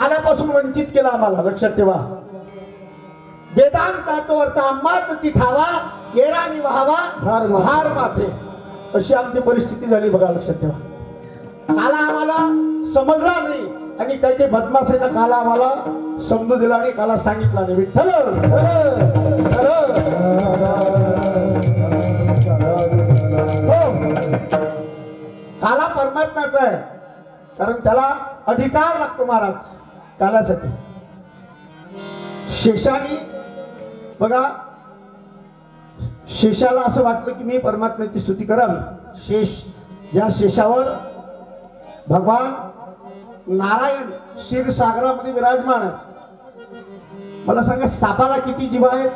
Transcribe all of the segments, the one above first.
कालापासून वंचित केला आम्हाला, लक्षात ठेवा. वेदांचा तो अर्थ आम्हाच चिठावा, येराणी व्हावा भार माथे, अशी आमची परिस्थिती झाली बघा, लक्षात ठेवा. काला आम्हाला समजला नाही आणि काही काही बदमाशांना काला आम्हाला समजू दिला आणि काला सांगितला नाही. विठ्ठल काला परमात्म्याचा आहे, कारण त्याला अधिकार लागतो महाराज कालासाठी. शेषाने बघा, शेषाला असं वाटलं की मी परमात्म्याची स्तुती करावी. शेष, ज्या शेषावर भगवान नारायण क्षीरसागरामध्ये विराजमान आहे. मला सांगा, सापाला किती जीव आहेत?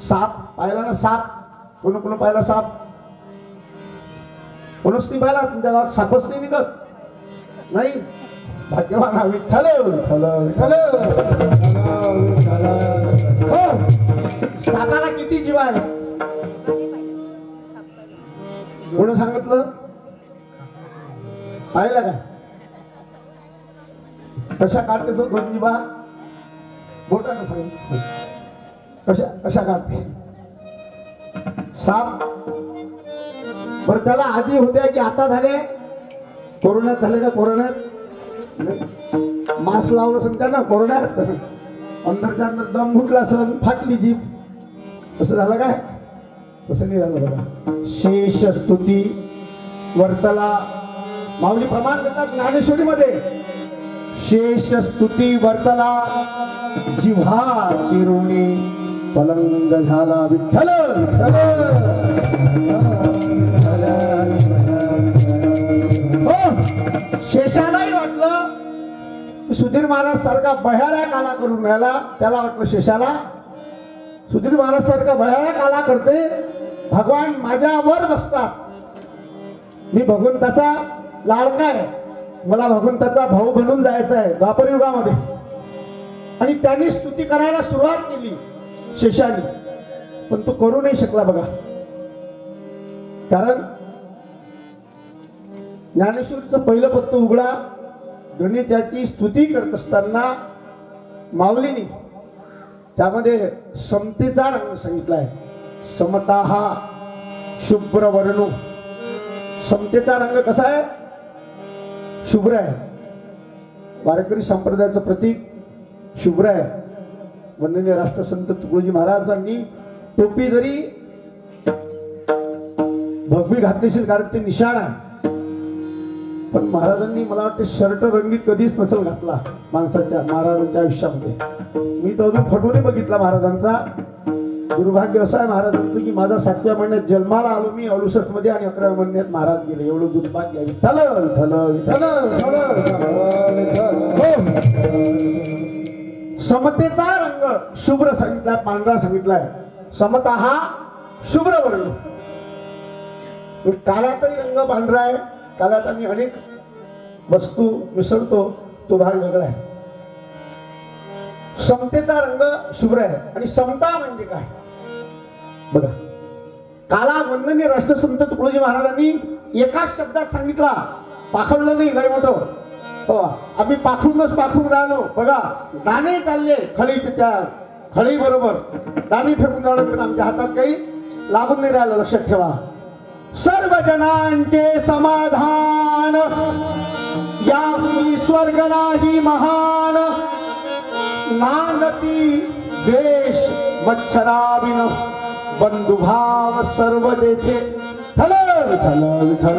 साप पाहिला ना? साप कोण कोण पाहिला? साप कोणच नाही पाहिला? तुमच्या गावात सापच नाही निघत नाही? भाग्यवान हा. विठ्ठल विठ्ठल विठ्ठल. सापाला किती जीव आहे? कोण सांगितलं? पाहिलं का? कशा काढते तो दोन जीवा? बोटानं सांग कशा कशा काढते साप. बरं, त्याला आधी होत्या की आता झाले? कोरोनात झाले का? कोरोनात मास्क लावलं असेल त्या ना, कोरोनात अंदरच्या अंदर दम घुटला असेल, फाटली जीभ. तसं झालं काय? तसं नाही झालं बघा. शेष स्तुती वर्तला, माऊली प्रमाण देतात ज्ञानेश्वरीमध्ये. शेष स्तुती वर्तला, जिव्हा चिरुणी पलंग झाला. विठ्ठल शेषालाही वाटलं सुधीर महाराज सारखा बह्याळ्या काला करून राहिला. त्याला वाटलं शेषाला, सुधीर महाराज सारखा बह्याळ्या काला करते, भगवान माझ्यावर बसतात, मी भगवंताचा लाडका आहे, मला भगवंताचा भाऊ बनून जायचा आहे द्वापर युगामध्ये. आणि त्यांनी स्तुती करायला सुरुवात केली शेषाने, पण तो करू नाही शकला बघा. कारण ज्ञानेश्वरीचं पहिलं पत्त उघडा, गणेशाची स्तुती करत असताना माऊलीने त्यामध्ये समतेचा रंग सांगितलाय. समता हा शुभ्र वर्णो. समतेचा रंग कसा आहे? शुभ्र आहे. वारकरी संप्रदायाचं प्रतीक शुभ्र आहे. वंदनीय राष्ट्रसंत तुकडोजी महाराजांनी टोपी जरी भगवी घातली असेल, कारण ते निशाण आहे, पण महाराजांनी मला वाटते शर्ट रंगीत कधीच नसेल घातला माणसाच्या, महाराजांच्या आयुष्यामध्ये. मी तर अजून फोटो नाही बघितला महाराजांचा. दुर्भाग्य असं आहे महाराजांचं की माझा 7व्या महिन्यात जन्माला आलो मी 68 मध्ये आणि 11व्या महिन्यात महाराज गेले. एवढं दुर्भाग्य आहे. विठ्ठल विठ्ठल विठ्ठल. समतेचा रंग शुभ्र सांगितलाय, पांढरा सांगितलाय. समता हा शुभ्र वर्ण. कालाचाही रंग पांढरा आहे. कालात आम्ही अनेक वस्तू मिसळतो, तो भाग वेगळा आहे. समतेचा रंग शुभ्र आहे. आणि समता म्हणजे काय बघा. काला वंदनीय राष्ट्रसंत तुकडोजी महाराजांनी एकाच शब्दात सांगितला, पाखडलं नाही लय मोठं. हो, आम्ही पाखरूनच पाखरून राहिलो बघा. दाणे चालले खळी, त्या खळी बरोबर दाणे फेकून राहिलो, पण आमच्या हातात काही लागून नाही राहिलं. लक्षात ठेवा, सर्व जनांचे समाधान या स्वर्ग नाही महान. नांदती देश मच्छराविन, बंधुभाव सर्व देथे. ठल ठल ठल.